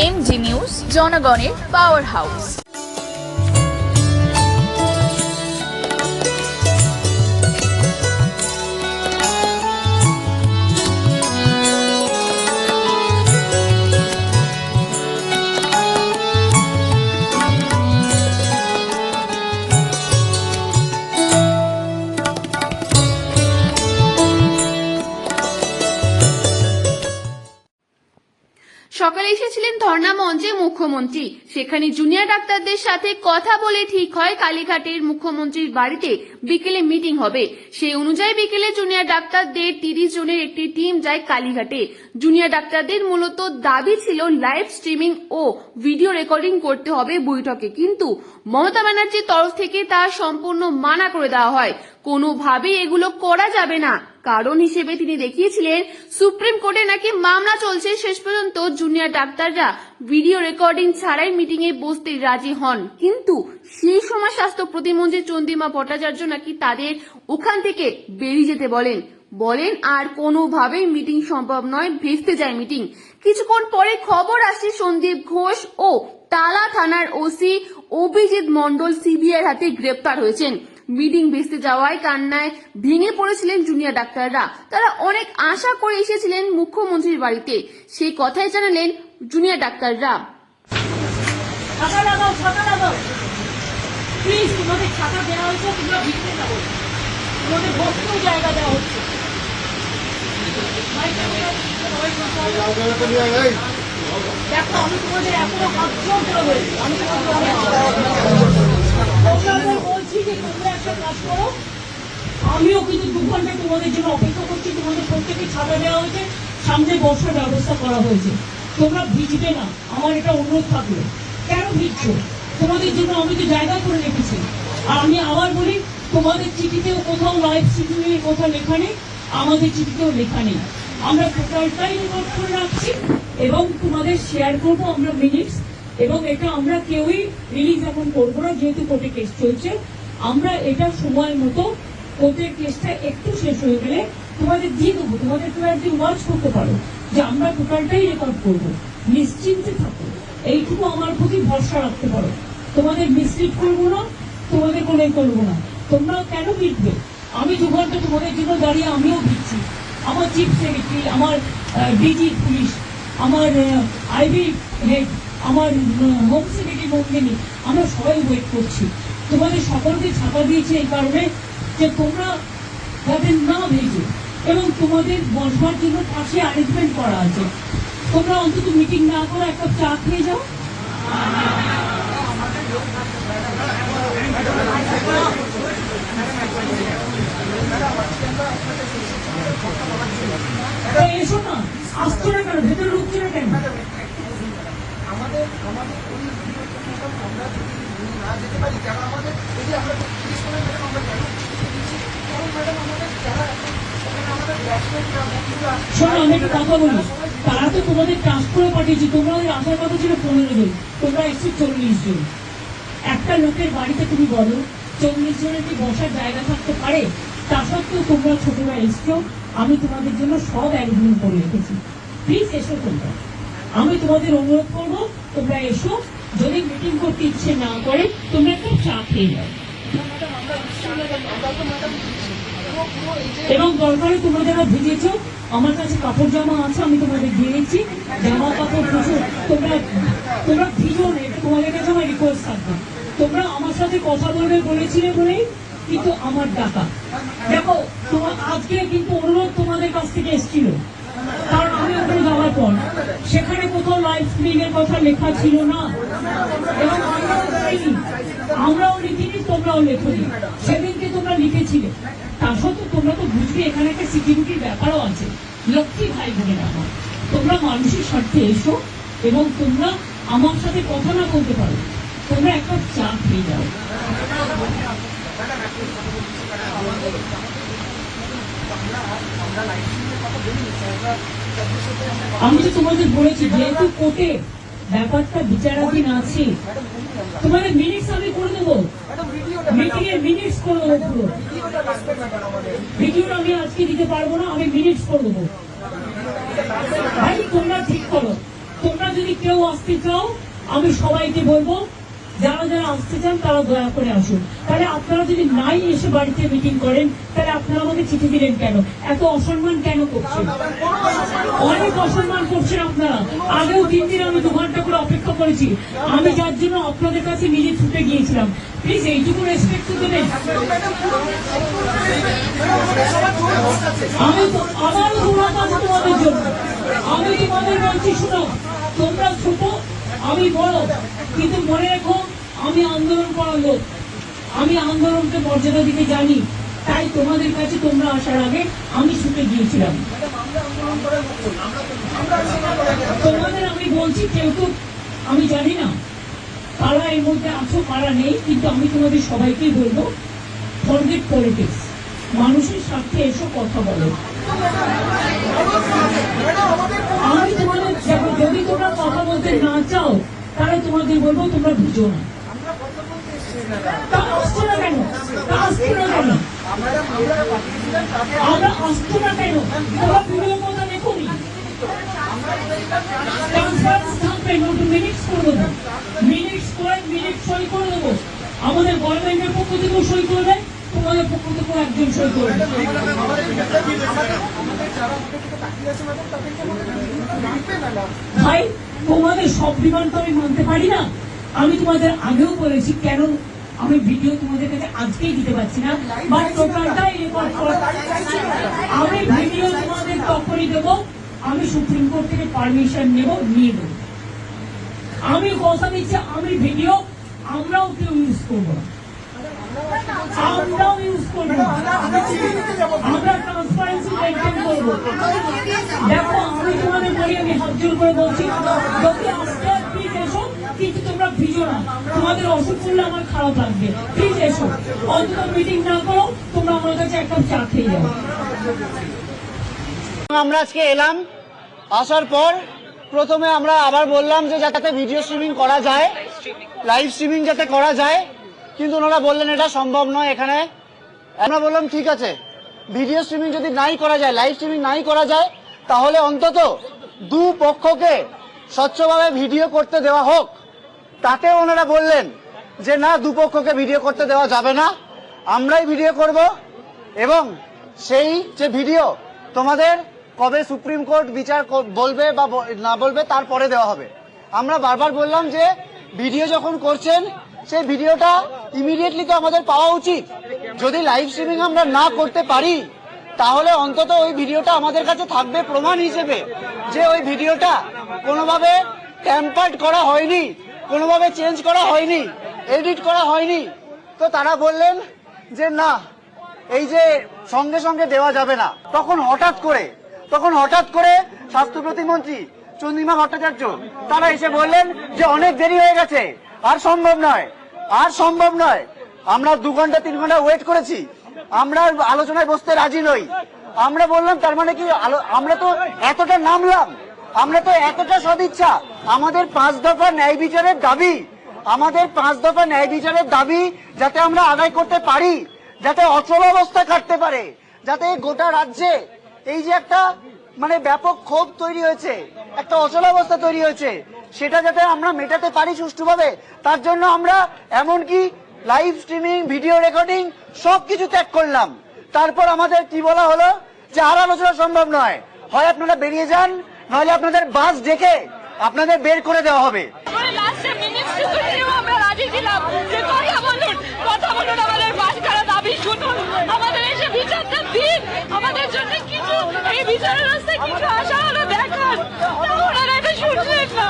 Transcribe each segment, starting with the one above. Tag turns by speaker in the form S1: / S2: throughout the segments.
S1: MG news, জনগণের power house.
S2: সকালে এসেছিলেন ধর্ণা মঞ্চে মুখ্যমন্ত্রী। সেখানে জুনিয়র ডাক্তারদের সাথে কথা বলে ঠিক হয় কালীঘাটের মুখ্যমন্ত্রীর বাড়িতে বিকেলে মিটিং হবে। সেই অনুযায়ী বিকেলে জুনিয়র ডাক্তারদের 30 জনের একটি টিম যায় কালীঘাটে। জুনিয়র ডাক্তারদের মূলত দাবি ছিল লাইভ স্ট্রিমিং ও ভিডিও রেকর্ডিং করতে হবে বৈঠকে, কিন্তু মমতা ব্যানার্জির তরফ থেকে তা সম্পূর্ণ মানা করে দেওয়া হয়। কোনোভাবেই এগুলো করা যাবে না। কারণ হিসেবে তিনি দেখিয়েছিলেন সুপ্রিম কোর্টে নাকি মামলা চলছে। শেষ পর্যন্ত জুনিয়র ডাক্তাররা ভিডিও রেকর্ডিং ছাড়াই মিটিং এ বসতে রাজি হন, কিন্তু সেই সময় স্বাস্থ্য প্রতিমন্ত্রী চন্দ্রিমা ভট্টাচার্য নাকি তাদের ওখান থেকে বেরিয়ে যেতে বলেন আর কোনোভাবেই মিটিং সম্ভব নয়, ভেস্তে যায় মিটিং। কিছুক্ষণ পরে খবর আসে সন্দীপ ঘোষ ও টালা থানার ওসি অভিজিৎ মন্ডল সিবিআইর হাতে গ্রেপ্তার হয়েছেন। মিটিং ভেস্তে যাওয়ায় কান্নায় ভেঙে পড়েছিলেন জুনিয়র ডাক্তাররা। তারা অনেক আশা করে এসেছিলেন মুখ্যমন্ত্রীর বাড়িতে, সেই কথাই জানালেন জুনিয়র ডাক্তাররা।
S3: প্লিজ, তোমাদের ছাতা দেওয়া হয়েছে, তোমরা ভিতরে যাবো, তোমাদের বসতেও জায়গা দেওয়া হচ্ছে। দেখো, আমি তোমাদের এখনো হাত জোর করে বলছি, আমি বলছি যে তোমরা একটা কাজ করো। আমিও কিন্তু 2 ঘন্টা তোমাদের জন্য অপেক্ষা করছি। তোমাদের প্রত্যেকে ছাতা দেওয়া হয়েছে, সামনে বসার ব্যবস্থা করা হয়েছে। তোমরা ভিজবে না, আমার এটা অনুরোধ থাকলো। কেন ভিজছো? তোমাদের জন্য আমি তো জায়গা করে রেখেছি। আর আমি আবার বলি, তোমাদের চিঠিতেও কোথাও লাইভ স্ট্রিমিং এর কথা লেখা নেই, আমাদের চিঠিতেও লেখা নেই। আমরা টোটালটাই রেকর্ড করে রাখছি এবং তোমাদের শেয়ার করবো আমরা মিনিটস, এবং এটা আমরা কেউই রিলিজ এখন করবো না, যেহেতু কোর্টে কেস চলছে। আমরা এটা সময় মতো কোর্টের কেসটা একটু শেষ হয়ে গেলে তোমাদের দিয়ে দেবো। তোমাদের তো একদিন ওয়াচ করতে পারো যে আমরা টোটালটাই রেকর্ড করবো। নিশ্চিন্তে থাকো, এইটুকু আমার প্রতি ভরসা রাখতে পারো। তোমাদের মিসলিড করবো না, তোমাদের কোনো করবো না। তোমরা কেন ভিড়বে? আমি 2 ঘন্টা তোমাদের জন্য দাঁড়িয়ে আমিও ভিড়ছি। আমার চিফ সেক্রেটারি, আমার ডিজি পুলিশ, আমার আইবি হেড, আমার হোম সেক্রেটারি মন্দিনী, আমরা সবাই ওয়েট করছি। তোমাদের সকলকে ছাপা দিয়েছে এই কারণে যে তোমরা যাতে না ভেজো, এবং তোমাদের বসবার জন্য পাশে অ্যারেঞ্জমেন্ট করা আছে। তোমরা অন্তত মিটিং না করে একটা চা খেয়ে যাও। এসো না, আসছো না কেন? ভেতরে ঢুকছো না কেন? শোনো, আমি একটা কথা বলি, তারা তো তোমাদের ট্রান্সফারে পাঠিয়েছি। তোমাদের আসার কথা ছিল 15 জন, তোমরা এসছো 40 জন। একটা লোকের বাড়িতে তুমি বলো 40 জনের কি বসার জায়গা থাকতে পারে? তা সত্ত্বেও তোমরা ছোটরা এসছো। আমি তোমাদের জন্য সব অ্যারেঞ্জমেন্ট করে রেখেছি। প্লিজ এসো তোমরা, আমি তোমাদের অনুরোধ করবো তোমরা এসো। যদি মিটিং করতে ইচ্ছে না করে তোমরা একটু চা খেয়ে যাও, এবং দরকারে তোমরা যারা ভিজেছো, আমার কাছে কাপড় জামা আছে, আমি তোমাদের দিয়ে দিচ্ছি জামা কাপড় প্রচুর। তোমরা ভিজো না, এটা তোমাদের কাছে আমার রিকোয়েস্ট থাকবে। তোমরা আমার সাথে কথা বলবে বলেছিলে বলেই কিন্তু আমার ডাকা। দেখো, তোমার আজকে কিন্তু অনুরোধ তোমাদের কাছ থেকে এসেছিল, কারণ আমি ওখানে যাওয়ার পর সেখানে কোথাও লাইভ স্ট্রিমিং এর কথা লেখা ছিল না, এবং আমরাও লিখিনি, তোমরাও লেখনি। সেদিনকে তোমরা লিখেছিলে। তা সত্ত্বেও তোমরা তো বুঝবে এখানে একটা সিকিউরিটির ব্যাপারও আছে। লক্ষ্মী ভাই বোনের আমার, তোমরা মানুষের স্বার্থে এসো, এবং তোমরা আমার সাথে কথা না বলতে পারো, তোমরা একটা চা খেয়ে যাও। আমি তো তোমাদের বলেছি, যেহেতু কোর্টে ব্যাপারটা বিচারাধীন আছে, তোমাদের মিনিটস আমি করে দেবো, মিটিং এর মিনিটস করে দেবো। পুরো ভিডিওটা আমি আজকে দিতে পারবো না, আমি মিনিটস করে দেবো। ভাই তোমরা ঠিক করো, তোমরা যদি কেউ আসতে চাও আমি সবাইকে বলবো যারা যারা আসতে চান তারা দয়া করে আসুন। তাহলে আপনারা যদি নাই এসে বাড়িতে মিটিং করেন তাহলে আপনারা আমাকে চিঠি দিলেন কেন? এত অসম্মান কেন করছেন? অনেক অসম্মান করছেন আপনারা। আগেও 3 দিন আমি 2 ঘন্টা করে অপেক্ষা করেছি, আমি যার জন্য আপনাদের কাছে নিজে ছুটে গিয়েছিলাম। প্লিজ এইটুকু রেসপেক্ট তো দেবেন। আমি তো আমারও দৌড়াতে আছে তোমাদের জন্য। আমি তোমাদের বলছি শুনো, তোমরা ছোট আমি বড়, কিন্তু মনে রেখো আমি আন্দোলন করার লোক, আমি আন্দোলনকে মর্যাদা দিতে জানি। তাই তোমাদের কাছে তোমরা আসার আগে আমি ছুটে গিয়েছিলাম। তোমাদের আমি বলছি কেউ তো আমি জানি না কারা এর মধ্যে আছো কারা নেই, কিন্তু আমি তোমাদের সবাইকেই বলবো ফরগেট পলিটিক্স, মানুষের স্বার্থে এসব কথা বলো। আমি তোমাদের যদি তোমরা কথা বলতে না চাও তাহলে তোমাদের বলবো তোমরা বুঝো না। তা আসছো না কেন? তা আসছো না কেন? আমরা আসছো না কেন? তোমরা ভিডিও কথা দেখোনি। ট্রান্সপারেন্সি থাকবে, নতুন মিনিটস করে দেবো, মিনিটস করে মিনিট সই করে দেবো। আমাদের গভর্নমেন্টের পক্ষ থেকেও সই করবে, তোমাদের পক্ষ থেকেও একজন সই করবে। ভাই তোমাদের সব ডিমান্ড তো আমি মানতে পারি না। আমি তোমাদের আগেও বলেছি কেন আমি ভিডিও তোমাদের কাছে আজকেই দিতে পারছি না, বাট টোটালটাই রেকর্ড করে আমি ভিডিও তোমাদের তখনই দেবো আমি সুপ্রিম কোর্ট থেকে পারমিশন নিয়ে দেবো। আমি কথা দিচ্ছি আমি ভিডিও আমরাও কেউ ইউজ করবো না, আমরাও ইউজ করবো না, আমরা ট্রান্সপারেন্সি মেনটেন করবো। দেখো আমি তোমাদের বলি, আমি হাত জোর করে বলছি যদি আসতে প্লিজ এসো, কিন্তু তোমরা ভিজো না। তোমাদের অসুখ করলে আমার খারাপ লাগবে, প্লিজ এসো। অন্তত মিটিং না করো, তোমরা আমার কাছে একটা চা খেয়ে যাও।
S4: আমরা আজকে এলাম, আসার পর প্রথমে আমরা আবার বললাম যে যাতে ভিডিও স্ট্রিমিং করা যায়, লাইভ স্ট্রিমিং যাতে করা যায়, কিন্তু ওনারা বললেন এটা সম্ভব নয় এখানে। আমরা বললাম ঠিক আছে, ভিডিও স্ট্রিমিং যদি নাই করা যায়, লাইভ স্ট্রিমিং নাই করা যায়, তাহলে অন্তত দুপক্ষকে স্বচ্ছভাবে ভিডিও করতে দেওয়া হোক। তাতে ওনারা বললেন যে না, দুপক্ষকে ভিডিও করতে দেওয়া যাবে না, আমরাই ভিডিও করব, এবং সেই যে ভিডিও তোমাদের কবে সুপ্রিম কোর্ট বিচার বলবে বা না বলবে তারপরে দেওয়া হবে। আমরা বারবার বললাম যে ভিডিও যখন করছেন সেই ভিডিওটা ইমিডিয়েটলি তো আমাদের পাওয়া উচিত। যদি লাইভ স্ট্রিমিং আমরা না করতে পারি তাহলে অন্তত ওই ভিডিওটা আমাদের কাছে থাকবে প্রমাণ হিসেবে যে ওই ভিডিওটা কোনোভাবে ট্যাম্পার্ড করা হয়নি, কোনোভাবে চেঞ্জ করা হয়নি, এডিট করা হয়নি। তো তারা বললেন যে না, এই যে সঙ্গে সঙ্গে দেওয়া যাবে না। তখন হঠাৎ করে স্বাস্থ্য প্রতিমন্ত্রী চন্দ্রিমা ভট্টাচার্য তারা এসে বললেন যে অনেক দেরি হয়ে গেছে, আর সম্ভব নয়। আমরা 2 ঘন্টা 3 ঘন্টা ওয়েট করেছি, আমরা আলোচনায় বসতে রাজি নই। আমরা বললাম তার মানে কি আমরা তো এতটা নামলাম, আমরা তো এতটা সদিচ্ছা, আমাদের 5 দফা ন্যায় বিচারের দাবি যাতে আমরা আদায় করতে পারি, যাতে অচল অবস্থা কাটতে পারে, যাতে গোটা রাজ্যে এই যে একটা মানে ব্যাপক ক্ষোভ তৈরি হয়েছে, একটা অচল অবস্থা তৈরি হয়েছে, সেটা যাতে আমরা মেটাতে পারি সুষ্ঠুভাবে, তার জন্য আমরা এমনকি লাইভ স্ট্রিমিং, ভিডিও রেকর্ডিং সবকিছু ত্যাগ করলাম। তারপর আমাদের কি বলা হলো যে আর আলোচনা সম্ভব নয়, হয় আপনারা বেরিয়ে যান, নইলে আপনাদের বাস ডেকে আপনাদের বের করে দেওয়া হবে।
S2: আমাদের জন্য কিছু এই বিচারের রাস্তায় কিছু আশা হলো দেখান, ওনারা এটা শুনলেন না।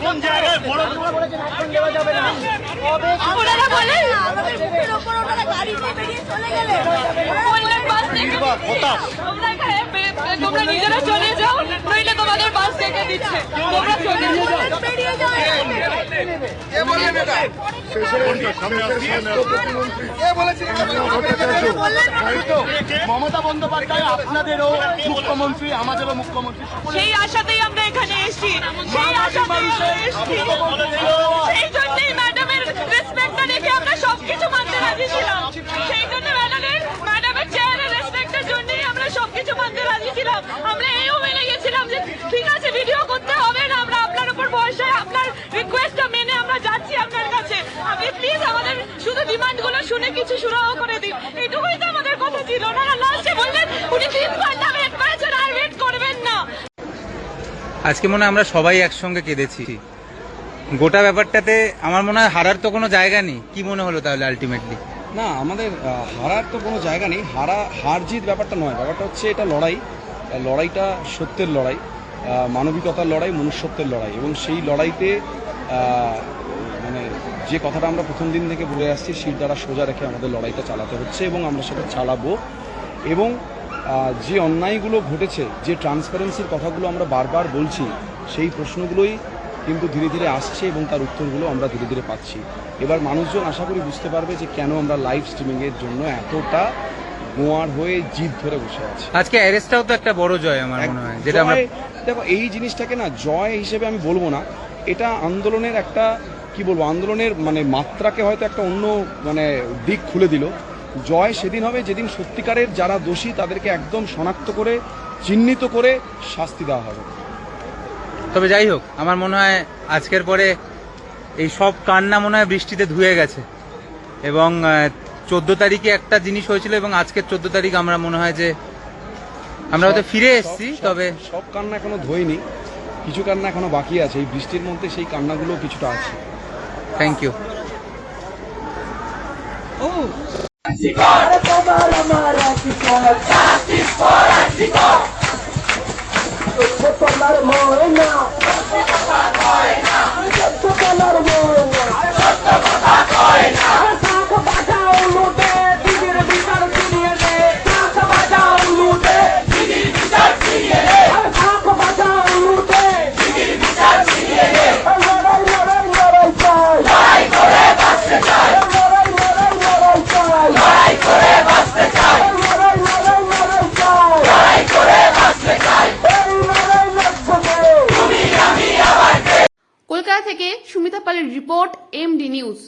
S2: কোন জায়গায় ওনারা বলেন আমাদের মুখের ওপর ওনারা গাড়ি নিয়ে বেরিয়ে চলে গেলেন, বললেন বাস থেকে তোমরা নিজেরা চলে যাও, নইলে তোমাদের বাস থেকে দিচ্ছে, তোমরা চলে যাও, বেরিয়ে যাও।
S4: মমতা বন্দ্যোপাধ্যায় আপনাদেরও মুখ্যমন্ত্রী, আমাদেরও মুখ্যমন্ত্রী,
S2: সেই আশাতেই আমরা এখানে এসেছি, সেই জন্যই ম্যাডামের রেসপেক্টটা দেখে আমরা সবকিছু মানতে রাজি ছিলাম, সেই জন্য ম্যাডামের চেয়ারের রেসপেক্টের জন্যই আমরা সবকিছু মানতে রাজি ছিলাম। আমরা এইও মেনে গেছিলাম যে ঠিক আছে
S5: ডিমান্ড গুলো শুনে কিছু সুরাহ করে দিন, এটুকুই তো আমাদের কথা ছিল। ওনারা লাস্টে বললেন উনি 3 ঘন্টা ওয়েট করেছেন, আর ওয়েট করবেন না।
S6: আজকে মনে হয় আমরা সবাই একসঙ্গে কেঁদেছি। গোটা ব্যাপারটাতে আমার মনে হয় হারার তো কোনো জায়গা নেই। কি মনে হলো তাহলে আলটিমেটলি?
S7: না, আমাদের হারার তো কোনো জায়গা নেই। হার জিত ব্যাপারটা নয়, ব্যাপারটা হচ্ছে এটা লড়াইটা সত্যের লড়াই, মানবিকতার লড়াই, মনুষ্যত্বের লড়াই। এবং সেই লড়াইতে মানে যে কথাটা আমরা প্রথম দিন থেকে বলে আসছি, শির দ্বারা সোজা রেখে আমাদের লড়াইটা চালাতে হচ্ছে এবং আমরা সেটা চালাবো। এবং যে অন্যায়গুলো ঘটেছে, যে ট্রান্সপারেন্সির কথাগুলো আমরা বারবার বলছি, সেই প্রশ্নগুলোই কিন্তু ধীরে ধীরে আসছে এবং তার উত্তরগুলো আমরা ধীরে ধীরে পাচ্ছি। এবার মানুষজন আশা করি বুঝতে পারবে যে কেন আমরা লাইভ স্ট্রিমিংয়ের জন্য এতটা গোয়ার হয়ে জিদ ধরে বসে আছি।
S6: আজকে অ্যারেস্টটাও তো একটা বড় জয় আমার মনে হয়, যেটা আমরা
S7: দেখো এই জিনিসটাকে না জয় হিসেবে আমি বলবো না, এটা আন্দোলনের একটা কি বলবো, আন্দোলনের মানে মাত্রাকে হয়তো একটা অন্য মানে দিক খুলে দিল। জয় সেদিন হবে যেদিন সত্যিকারের যারা দোষী তাদেরকে একদম শনাক্ত করে চিহ্নিত করে শাস্তি দেওয়া হবে।
S6: তবে যাই হোক, আমার মনে হয় আজকের পরে এই সব কান্না মনে হয় বৃষ্টিতে ধুয়ে গেছে। এবং 14 তারিখে একটা জিনিস হয়েছিল এবং আজকের 14 তারিখ আমরা মনে হয় যে আমরা হয়তো ফিরে এসেছি। তবে
S7: সব কান্না এখনো ধোয়নি, কিছু কান্না এখনো বাকি আছে। এই বৃষ্টির মধ্যে সেই কান্নাগুলো কিছুটা আছে।
S6: Thank you.
S2: কলকাতা থেকে সুমিতা পালের রিপোর্ট, এমডি নিউজ।